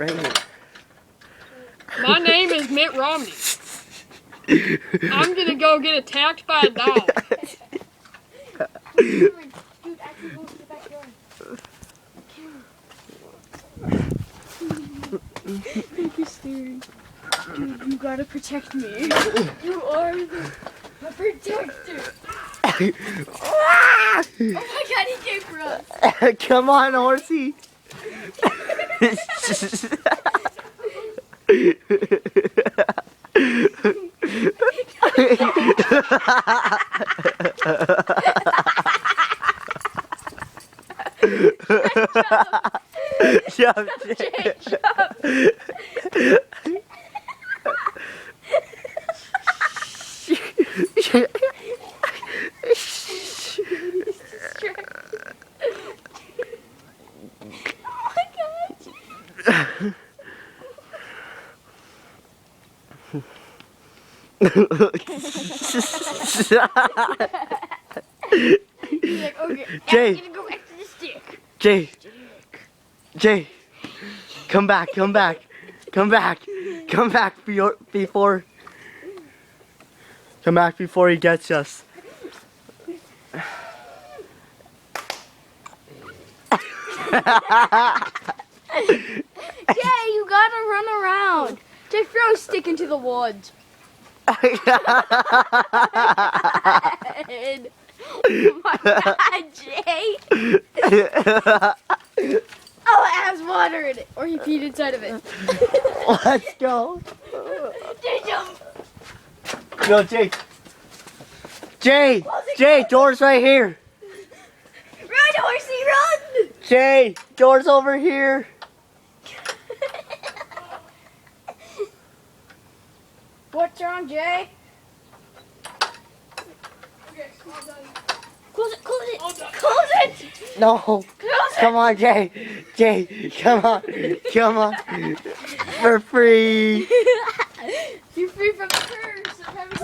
Right here. My name is Mitt Romney. I'm gonna go get attacked by a dog. Dude, actually go to the backyard. Thank you, Steven. Dude, you gotta protect me. You are the protector. Oh my god, he came for us. Come on, horsey. Jump, Jay. He's like, okay, Jay. I'm gonna go back to the stick. Jay, come back, come back, come back, come back before he gets us. Jay, you gotta run around. Jay, throw a stick into the woods. Oh my god, Jay. Oh, it has water in it. Or he peed inside of it. Let's go. Jay, jump. Go, Jay. Jay, door's right here. Run, horsey, run. Jay, door's over here. What's wrong, Jay? Close it, close it, close it. No. Close it. Come on, Jay. Jay, come on. Come on. For free. You're free from the curse of having